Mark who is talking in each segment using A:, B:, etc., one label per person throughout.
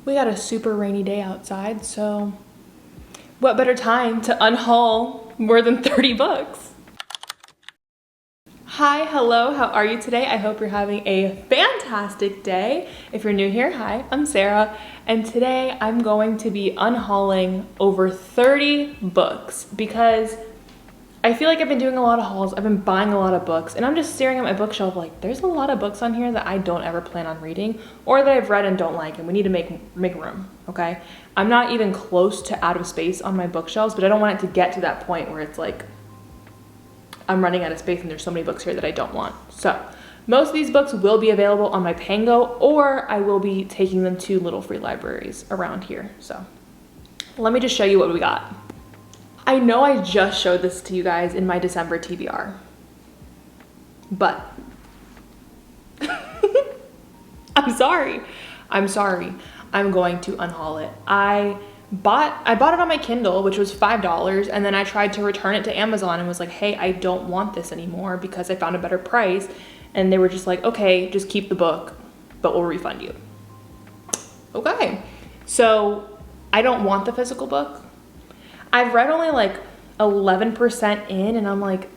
A: We got a super rainy day outside, so what better time to unhaul more than 30 books? Hi, hello, how are you today? I hope you're having a fantastic day. If you're new here, hi, I'm Sarah, and today I'm going to be unhauling over 30 books because I feel like I've been doing a lot of hauls. I've been buying a lot of books, and I'm just staring at my bookshelf like there's a lot of books on here that I don't ever plan on reading or that I've read and don't like, and we need to make room, okay? I'm not even close to out of space on my bookshelves, but I don't want it to get to that point where it's like I'm running out of space and there's so many books here that I don't want. So most of these books will be available on my Pango, or I will be taking them to little free libraries around here. So let me just show you what we got. I know I just showed this to you guys in my December TBR, but I'm sorry. I'm going to unhaul it. I bought it on my Kindle, which was $5, and then I tried to return it to Amazon and was like, hey, I don't want this anymore because I found a better price. And they were just like, okay, just keep the book, but we'll refund you. Okay, so I don't want the physical book. I've read only like 11% in, and I'm like,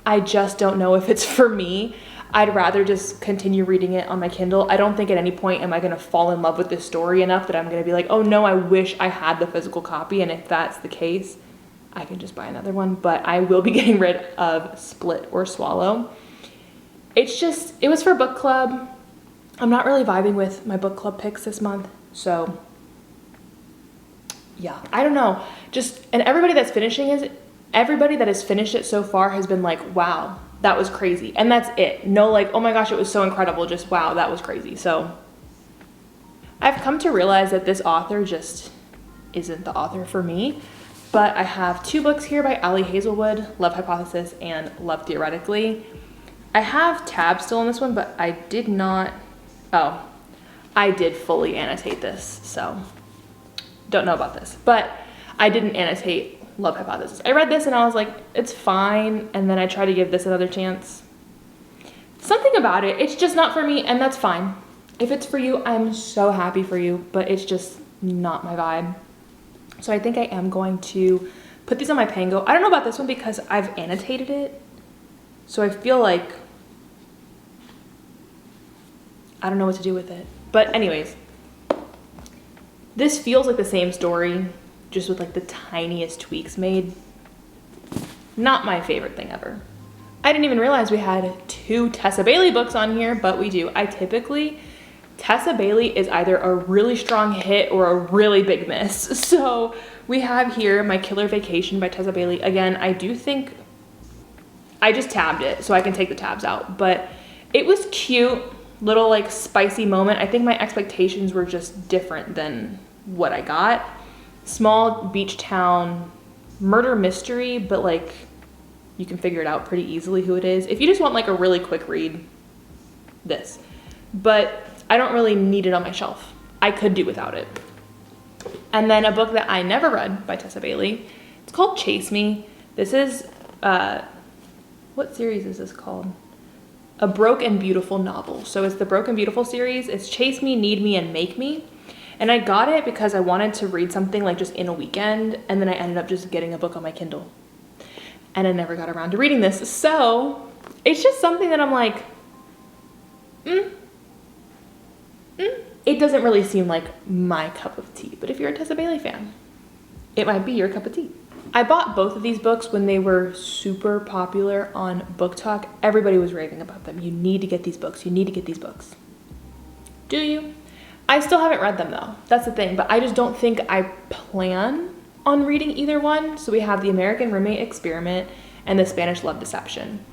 A: I just don't know if it's for me. I'd rather just continue reading it on my Kindle. I don't think at any point am I gonna fall in love with this story enough that I'm gonna be like, oh no, I wish I had the physical copy. And if that's the case, I can just buy another one, but I will be getting rid of Split or Swallow. It was for book club. I'm not really vibing with my book club picks this month, so yeah, I don't know. And everybody that has finished it so far has been like, wow, that was crazy. And that's it. No, like, oh my gosh, it was so incredible. Just, wow, that was crazy. So I've come to realize that this author just isn't the author for me. But I have 2 books here by Hazelwood, Love Hypothesis and Love Theoretically. I have tabs still on this one, but I did fully annotate this. So don't know about this, but I didn't annotate Love Hypothesis. I read this and I was like, it's fine. And then I tried to give this another chance. Something about it, it's just not for me, and that's fine. If it's for you, I'm so happy for you, but it's just not my vibe. So I think I am going to put these on my Pango. I don't know about this one because I've annotated it. So I feel like I don't know what to do with it. But anyways, this feels like the same story, just with like the tiniest tweaks made. Not my favorite thing ever. I didn't even realize we had 2 Tessa Bailey books on here, but we do. Tessa Bailey is either a really strong hit or a really big miss. So we have here My Killer Vacation by Tessa Bailey. Again, I do think I just tabbed it so I can take the tabs out, but it was cute, little like spicy moment. I think my expectations were just different than what I got. Small beach town murder mystery, but like you can figure it out pretty easily who it is. If you just want like a really quick read, this. But I don't really need it on my shelf. I could do without it. And then a book that I never read by Tessa Bailey. It's called Chase Me. This is, what series is this called? A Broke and Beautiful novel. So it's the Broke and Beautiful series. It's Chase Me, Need Me, and Make Me. And I got it because I wanted to read something like just in a weekend, and then I ended up just getting a book on my Kindle. And I never got around to reading this. So it's just something that I'm like, It doesn't really seem like my cup of tea, but if you're a Tessa Bailey fan, it might be your cup of tea. I bought both of these books when they were super popular on Book Talk. Everybody was raving about them. You need to get these books. You need to get these books. Do you? I still haven't read them though. That's the thing, but I just don't think I plan on reading either one. So we have The American Roommate Experiment and The Spanish Love Deception.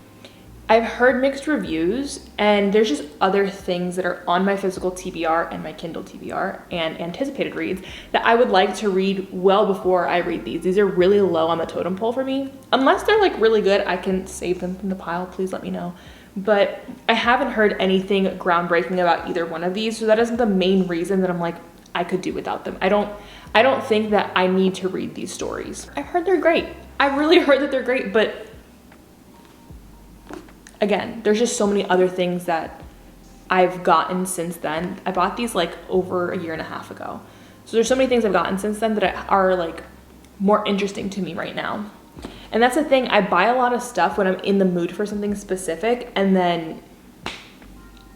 A: I've heard mixed reviews, and there's just other things that are on my physical TBR and my Kindle TBR and anticipated reads that I would like to read well before I read these. These are really low on the totem pole for me. Unless they're like really good, I can save them from the pile. Please let me know. But I haven't heard anything groundbreaking about either one of these, so that isn't the main reason that I'm like, I could do without them. I don't think that I need to read these stories. I've heard they're great. I really heard that they're great, but again, there's just so many other things that I've gotten since then. I bought these like over a year and a half ago. So there's so many things I've gotten since then that are like more interesting to me right now. And that's the thing, I buy a lot of stuff when I'm in the mood for something specific, and then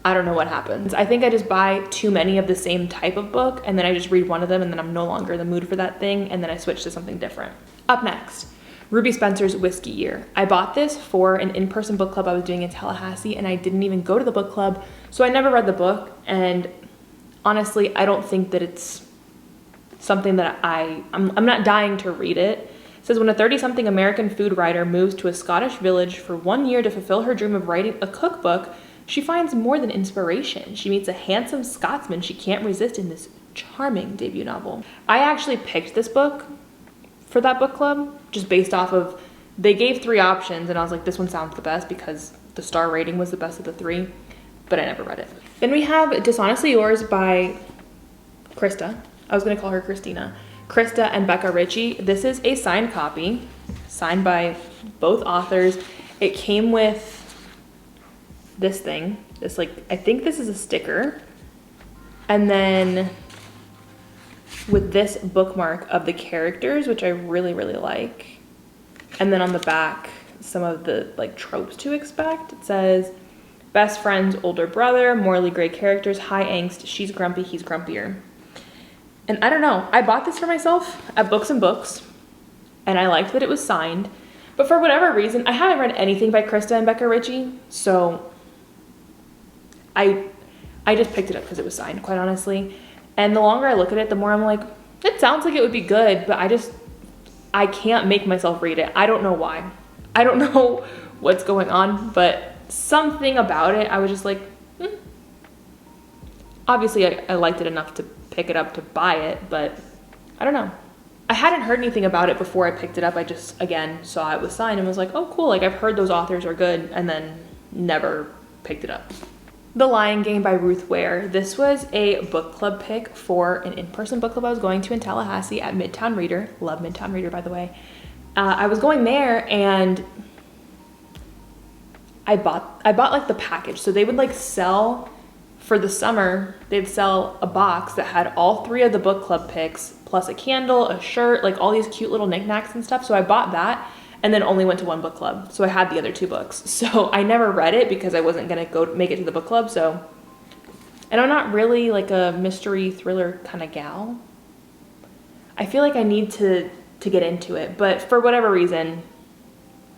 A: I don't know what happens. I think I just buy too many of the same type of book, and then I just read one of them, and then I'm no longer in the mood for that thing, and then I switch to something different. Up next, Ruby Spencer's Whiskey Year. I bought this for an in-person book club I was doing in Tallahassee, and I didn't even go to the book club, so I never read the book, and honestly, I don't think that it's something that I'm not dying to read it. It says, when a 30-something American food writer moves to a Scottish village for 1 year to fulfill her dream of writing a cookbook, she finds more than inspiration. She meets a handsome Scotsman she can't resist in this charming debut novel. I actually picked this book for that book club just based off of, they gave 3 options, and I was like, this one sounds the best because the star rating was the best of the 3, but I never read it. Then we have Dishonestly Yours by Krista. I was gonna call her Christina. Krista and Becca Ritchie. This is a signed copy, signed by both authors. It came with this thing, this like, I think this is a sticker. And then with this bookmark of the characters, which I really, really like. And then on the back, some of the like tropes to expect. It says, best friend's older brother, morally gray characters, high angst, she's grumpy, he's grumpier. And I don't know, I bought this for myself at Books and Books, and I liked that it was signed, but for whatever reason, I haven't read anything by Krista and Becca Ritchie, so I just picked it up because it was signed, quite honestly. And the longer I look at it, the more I'm like, it sounds like it would be good, but I can't make myself read it. I don't know why. I don't know what's going on, but something about it, I was just like, Obviously, I liked it enough to pick it up to buy it, but I don't know. I hadn't heard anything about it before I picked it up. I just, again, saw it was signed and was like, oh, cool. Like, I've heard those authors are good, and then never picked it up. The Lion Game by Ruth Ware. This was a book club pick for an in-person book club I was going to in Tallahassee at Midtown Reader. Love Midtown Reader, by the way. I was going there, and I bought like the package. So they would like sell, for the summer, they'd sell a box that had all 3 of the book club picks, plus a candle, a shirt, like all these cute little knickknacks and stuff. So I bought that and then only went to 1 book club. So I had the other 2 books. So I never read it because I wasn't gonna go make it to the book club. So, and I'm not really like a mystery thriller kind of gal. I feel like I need to get into it, but for whatever reason,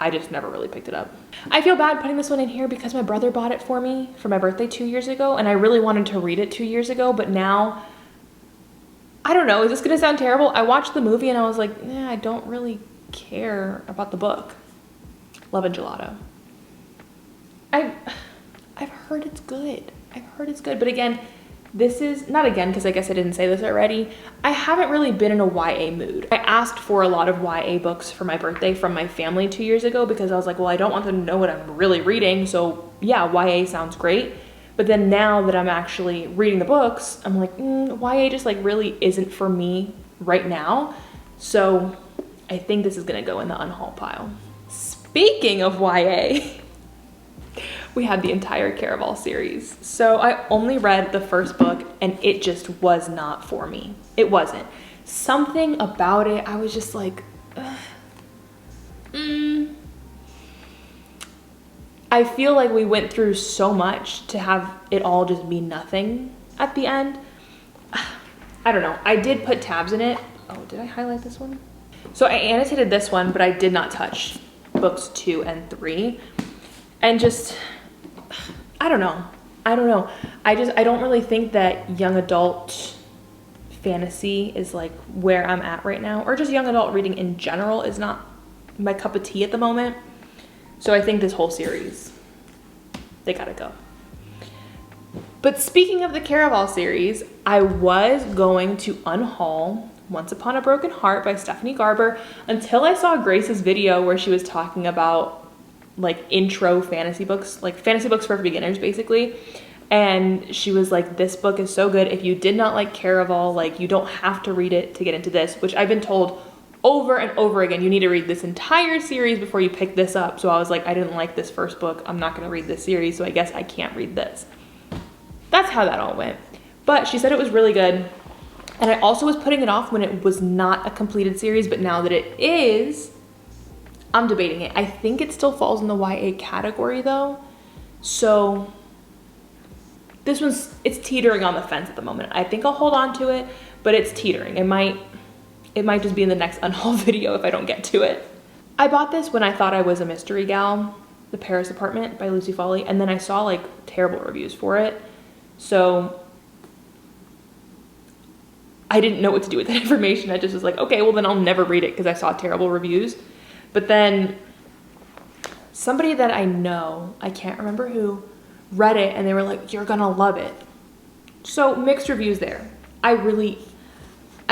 A: I just never really picked it up. I feel bad putting this one in here because my brother bought it for me for my birthday 2 years ago, and I really wanted to read it 2 years ago, but now, I don't know, is this gonna sound terrible? I watched the movie and I was like, I don't really care about the book. Love and Gelato. I've heard it's good. I've heard it's good, but again, this is, not again, because I guess I didn't say this already, I haven't really been in a YA mood. I asked for a lot of YA books for my birthday from my family 2 years ago because I was like, well, I don't want them to know what I'm really reading, so yeah, YA sounds great. But then now that I'm actually reading the books, I'm like, YA just like really isn't for me right now. So I think this is gonna go in the Unhaul pile. Speaking of YA, we had the entire Caraval series. So I only read the first book and it just was not for me. It wasn't. Something about it, I was just like, I feel like we went through so much to have it all just be nothing at the end. I don't know. I did put tabs in it. Oh, did I highlight this one? So I annotated this one, but I did not touch books 2 and 3. And just, I don't know. I don't really think that young adult fantasy is like where I'm at right now, or just young adult reading in general is not my cup of tea at the moment. So I think this whole series, they gotta go. But speaking of the Caraval series, I was going to unhaul Once Upon a Broken Heart by Stephanie Garber until I saw Grace's video where she was talking about like intro fantasy books, like fantasy books for beginners basically. And she was like, this book is so good. If you did not like Caraval, like you don't have to read it to get into this, which I've been told over and over again, you need to read this entire series before you pick this up. So I was like, I didn't like this first book. I'm not gonna read this series, so I guess I can't read this. that's how that all went. But she said it was really good. And I also was putting it off when it was not a completed series, but now that it is, I'm debating it. I think it still falls in the YA category though. So this one's, it's teetering on the fence at the moment. I think I'll hold on to it, but it's teetering. It might just be in the next unhaul video if I don't get to it. I bought this when I thought I was a mystery gal, The Paris Apartment by Lucy Foley, and then I saw like terrible reviews for it. So I didn't know what to do with that information. I just was like, okay, well then I'll never read it because I saw terrible reviews. But then somebody that I know, I can't remember who, read it and they were like, you're gonna love it. So mixed reviews there. I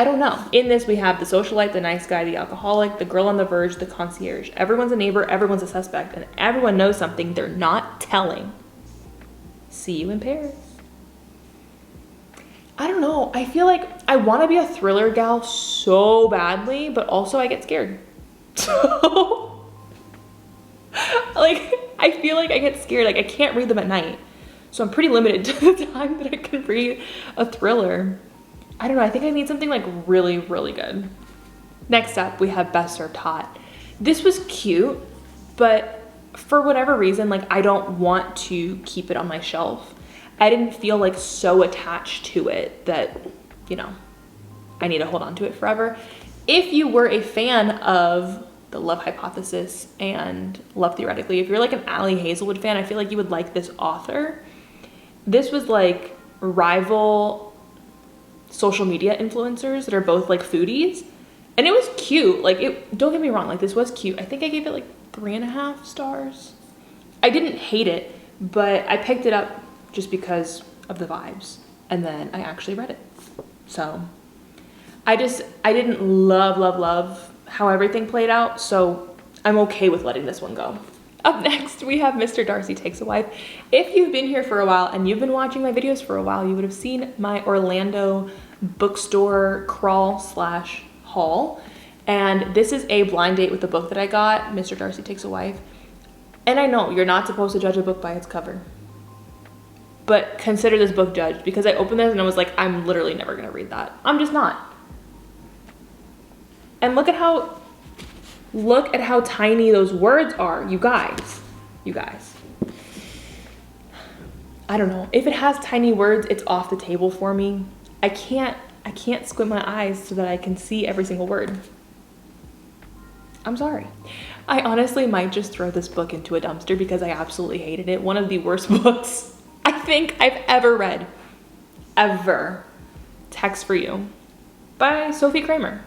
A: don't know. In this we have the socialite, the nice guy, the alcoholic, the girl on the verge, the concierge. Everyone's a neighbor, everyone's a suspect, and everyone knows something they're not telling. See you in Paris. I don't know. I feel like I want to be a thriller gal so badly, but also I get scared. So, like, I feel like I get scared. Like, I can't read them at night. So I'm pretty limited to the time that I can read a thriller. I don't know. I think I need something like really, really good. Next up, we have Best Served Hot. This was cute, but for whatever reason, like, I don't want to keep it on my shelf. I didn't feel like so attached to it that, you know, I need to hold on to it forever. If you were a fan of The Love Hypothesis and Love Theoretically, if you're like an Ali Hazelwood fan, I feel like you would like this author. This was like rival social media influencers that are both like foodies. And it was cute. Like, don't get me wrong, like this was cute. I think I gave it like 3.5 stars. I didn't hate it, but I picked it up just because of the vibes. And then I actually read it. So I didn't love how everything played out. So I'm okay with letting this one go. Up next, we have Mr. Darcy Takes a Wife. If you've been here for a while and you've been watching my videos for a while, you would have seen my Orlando bookstore crawl / haul. And this is a blind date with the book that I got, Mr. Darcy Takes a Wife. And I know you're not supposed to judge a book by its cover, but consider this book judged, because I opened this and I was like, I'm literally never gonna read that. I'm just not. And look at how tiny those words are, you guys. I don't know. If it has tiny words, it's off the table for me. I can't squint my eyes so that I can see every single word. I'm sorry. I honestly might just throw this book into a dumpster because I absolutely hated it. One of the worst books I think I've ever read. Ever. Text for You by Sophie Kramer.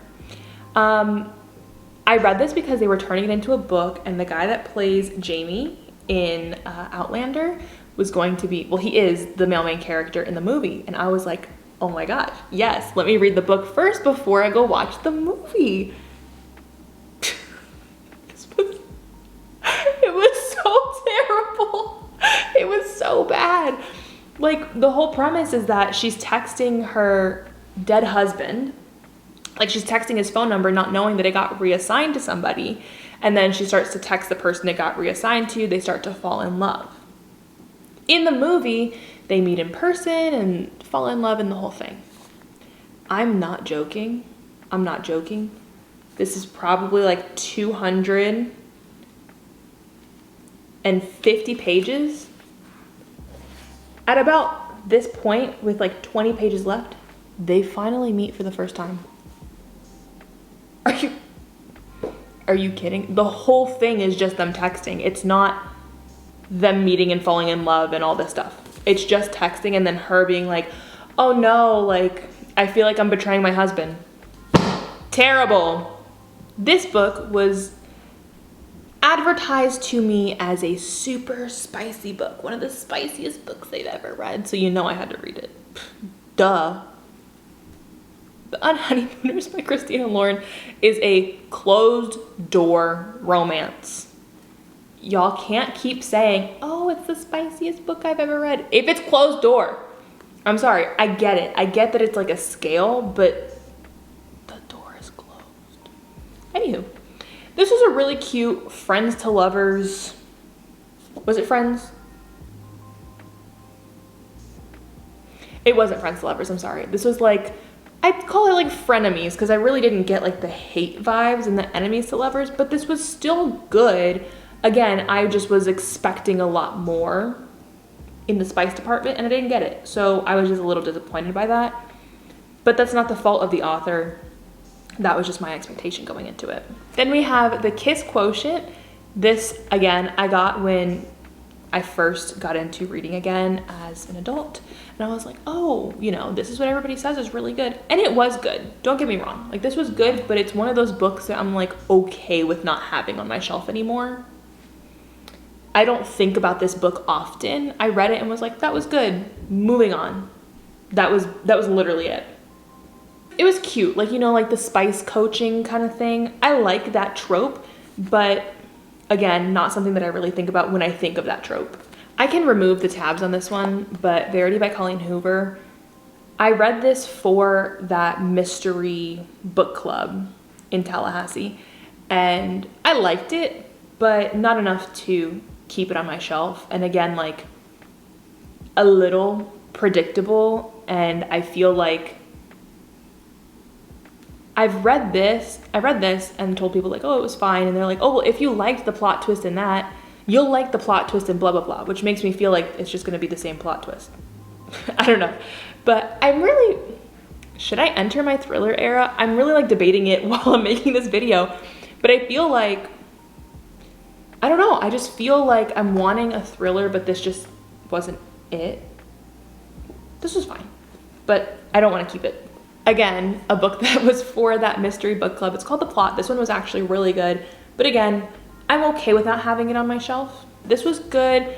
A: I read this because they were turning it into a book, and the guy that plays Jamie in Outlander was going to be, well, he is the male main character in the movie. And I was like, oh my gosh, yes, let me read the book first before I go watch the movie. It was so terrible. It was so bad. Like, the whole premise is that she's texting her dead husband. Like, she's texting his phone number, not knowing that it got reassigned to somebody. And then she starts to text the person it got reassigned to. They start to fall in love. In the movie, they meet in person and fall in love and the whole thing. I'm not joking. I'm not joking. This is probably like 250 pages. At about this point, with like 20 pages left, they finally meet for the first time. Are you kidding? The whole thing is just them texting. It's not them meeting and falling in love and all this stuff. It's just texting and then her being like, oh no, like, I feel like I'm betraying my husband. Terrible. This book was advertised to me as a super spicy book. One of the spiciest books I've ever read. So you know I had to read it. Duh. The Unhoneymooners by Christina Lauren is a closed door romance. Y'all can't keep saying, oh, it's the spiciest book I've ever read. If it's closed door, I'm sorry, I get it. I get that it's like a scale, but the door is closed. Anywho, this was a really cute friends to lovers. Was it friends? It wasn't friends to lovers, I'm sorry. This was like, I'd call it like frenemies, because I really didn't get like the hate vibes and the enemies to lovers, but this was still good. Again, I just was expecting a lot more in the spice department and I didn't get it. So I was just a little disappointed by that. But that's not the fault of the author. That was just my expectation going into it. Then we have The Kiss Quotient. This, again, I got when I first got into reading again as an adult. And I was like, oh, you know, this is what everybody says is really good. And it was good. Don't get me wrong. Like, this was good, but it's one of those books that I'm like okay with not having on my shelf anymore. I don't think about this book often. I read it and was like, that was good. Moving on. That was literally it. It was cute, like, you know, like the spice coaching kind of thing. I like that trope, but again, not something that I really think about when I think of that trope. I can remove the tabs on this one, but Verity by Colleen Hoover. I read this for that mystery book club in Tallahassee, and I liked it, but not enough to keep it on my shelf. And again, like a little predictable, and I feel like I read this and told people like, oh, it was fine. And they're like, oh, well, if you liked the plot twist in that, you'll like the plot twist in blah, blah, blah, which makes me feel like it's just gonna be the same plot twist. I don't know. But I'm really, should I enter my thriller era? I'm really like debating it while I'm making this video, but I feel like, I don't know. I just feel like I'm wanting a thriller, but this just wasn't it. This was fine, but I don't want to keep it. Again, a book that was for that mystery book club. It's called The Plot. This one was actually really good. But again, I'm okay with not having it on my shelf. This was good.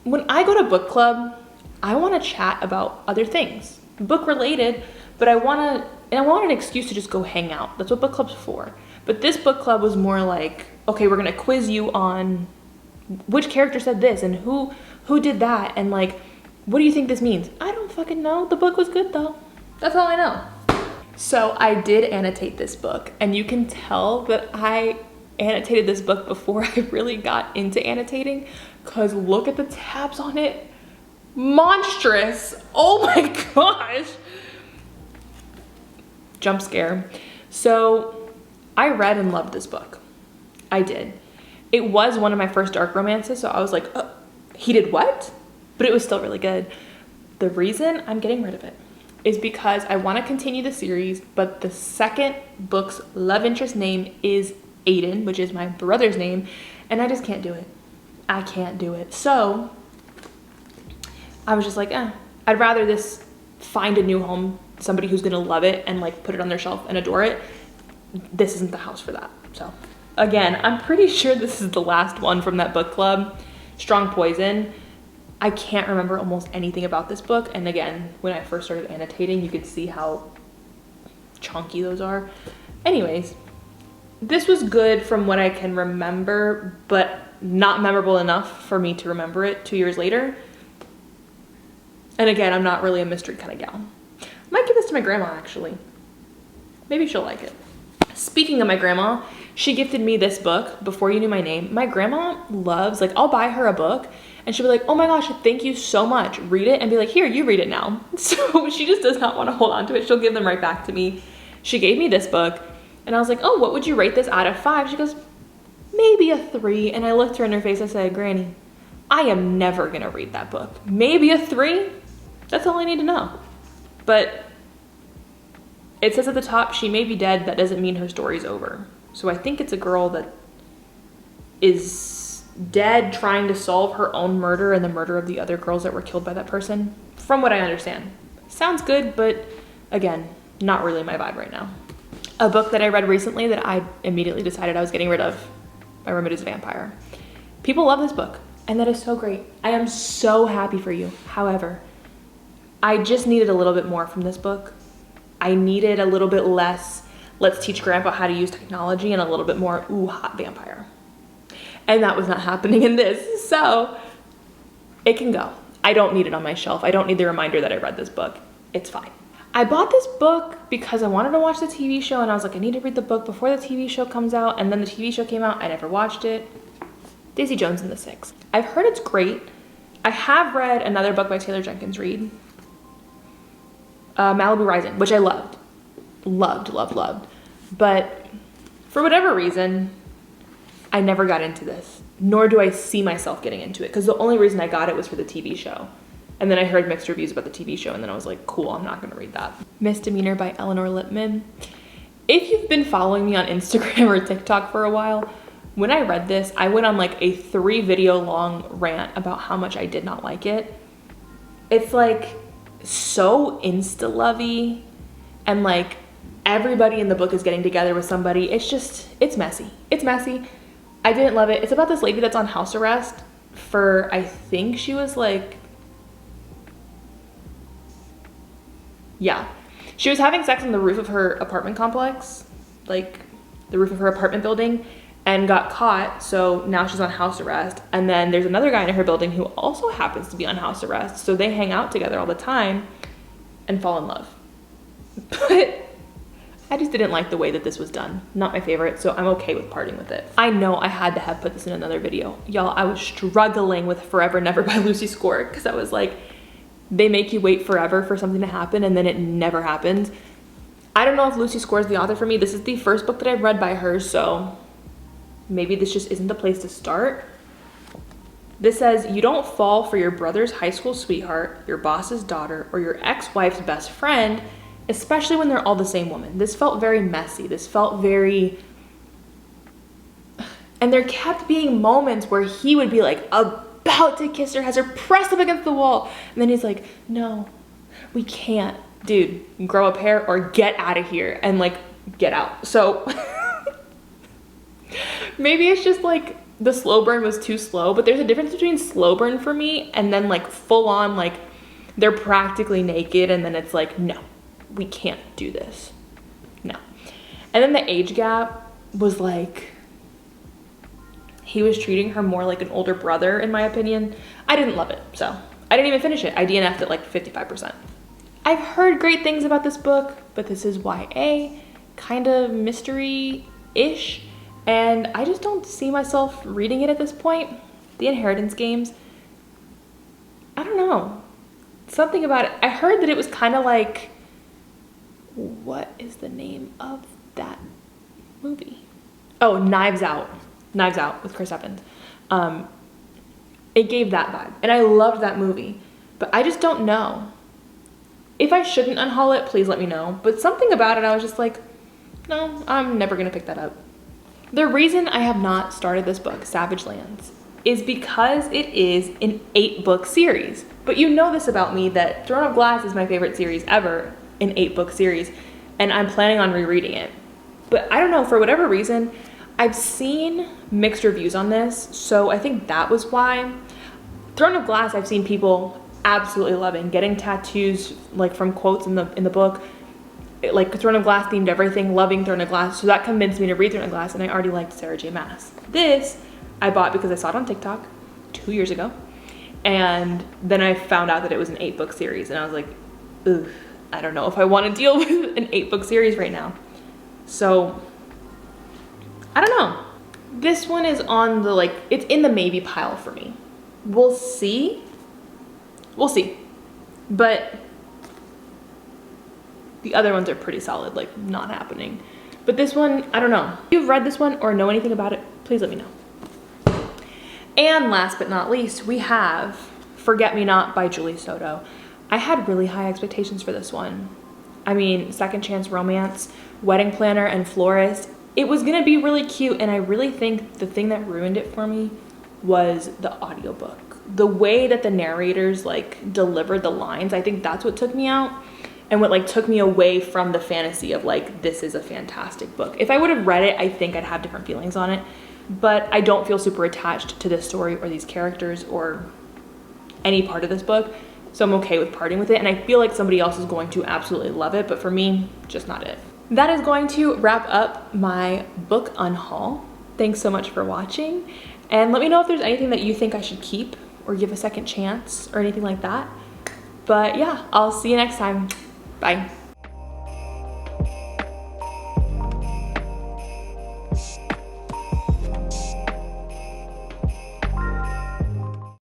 A: When I go to book club, I want to chat about other things, book related, but I want an excuse to just go hang out. That's what book club's for. But this book club was more like, okay, we're going to quiz you on which character said this and who did that, and like, what do you think this means? I don't fucking know. The book was good though. That's all I know. So I did annotate this book, and you can tell that I annotated this book before I really got into annotating, because look at the tabs on it. Monstrous. Oh my gosh. Jump scare. So I read and loved this book. I did. It was one of my first dark romances, so I was like, oh, he did what? But it was still really good. The reason I'm getting rid of it is because I want to continue the series, but the second book's love interest name is Aiden, which is my brother's name, and I just can't do it. I can't do it. So I was just like, I'd rather this find a new home, somebody who's gonna love it and like put it on their shelf and adore it. This isn't the house for that. So again, I'm pretty sure this is the last one from that book club, Strong Poison. I can't remember almost anything about this book. And again, when I first started annotating, you could see how chunky those are. Anyways, this was good from what I can remember, but not memorable enough for me to remember it 2 years later. And again, I'm not really a mystery kind of gal. I might give this to my grandma, actually. Maybe she'll like it. Speaking of my grandma, she gifted me this book, Before You Knew My Name. My grandma loves, like, I'll buy her a book and she'll be like, oh my gosh, thank you so much. Read it and be like, here, you read it now. So she just does not want to hold on to it. She'll give them right back to me. She gave me this book and I was like, oh, what would you rate this out of 5? She goes, maybe a 3. And I looked her in her face and said, Granny, I am never gonna read that book. Maybe a 3? That's all I need to know. But it says at the top, she may be dead. That doesn't mean her story's over. So I think it's a girl that is dead trying to solve her own murder and the murder of the other girls that were killed by that person, from what I understand. Sounds good, but again, not really my vibe right now. A book that I read recently that I immediately decided I was getting rid of, by Remedies Vampire. People love this book, and that is so great. I am so happy for you. However, I just needed a little bit more from this book. I needed a little bit less, let's teach grandpa how to use technology, and a little bit more, ooh, hot vampire. And that was not happening in this, so it can go. I don't need it on my shelf. I don't need the reminder that I read this book. It's fine. I bought this book because I wanted to watch the TV show, and I was like, I need to read the book before the TV show comes out, and then the TV show came out. I never watched it. Daisy Jones and the Six. I've heard it's great. I have read another book by Taylor Jenkins Reid, Malibu Rising, which I loved. Loved. But for whatever reason, I never got into this, nor do I see myself getting into it, because the only reason I got it was for the TV show. And then I heard mixed reviews about the TV show, and then I was like, cool, I'm not gonna read that. Misdemeanor by Eleanor Lipman. If you've been following me on Instagram or TikTok for a while, when I read this, I went on like a 3 video long rant about how much I did not like it. It's like so insta-lovey, and like everybody in the book is getting together with somebody. It's messy. It's messy. I didn't love it. It's about this lady that's on house arrest for, I think she was like, yeah. She was having sex on the roof of her apartment complex, like the roof of her apartment building, and got caught, so now she's on house arrest. And then there's another guy in her building who also happens to be on house arrest, so they hang out together all the time and fall in love. But I just didn't like the way that this was done. Not my favorite, so I'm okay with parting with it. I know I had to have put this in another video. Y'all, I was struggling with Forever Never by Lucy Score, because I was like, they make you wait forever for something to happen and then it never happens. I don't know if Lucy Score is the author for me. This is the first book that I've read by her, so maybe this just isn't the place to start. This says, you don't fall for your brother's high school sweetheart, your boss's daughter, or your ex-wife's best friend, especially when they're all the same woman. This felt very messy. This felt very... And there kept being moments where he would be like about to kiss her, has her pressed up against the wall, and then he's like, no, we can't. Dude, grow a pair or get out of here, and like get out. So maybe it's just like the slow burn was too slow, but there's a difference between slow burn for me and then like full on, like they're practically naked and then it's like, no, we can't do this. No. And then the age gap was like, he was treating her more like an older brother, in my opinion. I didn't love it, so I didn't even finish it. I DNF'd it like 55%. I've heard great things about this book, but this is YA, kind of mystery-ish, and I just don't see myself reading it at this point. The Inheritance Games, I don't know. Something about it. I heard that it was kind of like, what is the name of that movie? Oh, Knives Out. Knives Out with Chris Evans. It gave that vibe, and I loved that movie, but I just don't know. If I shouldn't unhaul it, please let me know. But something about it, I was just like, no, I'm never gonna pick that up. The reason I have not started this book, Savage Lands, is because it is an 8-book series. But you know this about me, that Throne of Glass is my favorite series ever, an 8-book series, and I'm planning on rereading it. But I don't know, for whatever reason, I've seen mixed reviews on this, so I think that was why. Throne of Glass, I've seen people absolutely loving, getting tattoos like from quotes in the book, like Throne of Glass themed everything, loving Throne of Glass, so that convinced me to read Throne of Glass, and I already liked Sarah J Maas. This I bought because I saw it on TikTok 2 years ago, and then I found out that it was an 8-book series, and I was like, ugh, I don't know if I want to deal with an 8-book series right now. So I don't know. This one is on the, like, it's in the maybe pile for me. We'll see. We'll see. But the other ones are pretty solid, like not happening. But this one, I don't know. If you've read this one or know anything about it, please let me know. And last but not least, we have Forget Me Not by Julie Soto. I had really high expectations for this one. I mean, second chance romance, wedding planner, and florist. It was gonna be really cute, and I really think the thing that ruined it for me was the audiobook. The way that the narrators like delivered the lines, I think that's what took me out and what like took me away from the fantasy of like, this is a fantastic book. If I would have read it, I think I'd have different feelings on it, but I don't feel super attached to this story or these characters or any part of this book, so I'm okay with parting with it, and I feel like somebody else is going to absolutely love it, but for me, just not it. That is going to wrap up my book unhaul. Thanks so much for watching, and let me know if there's anything that you think I should keep or give a second chance or anything like that. But yeah, I'll see you next time. Bye.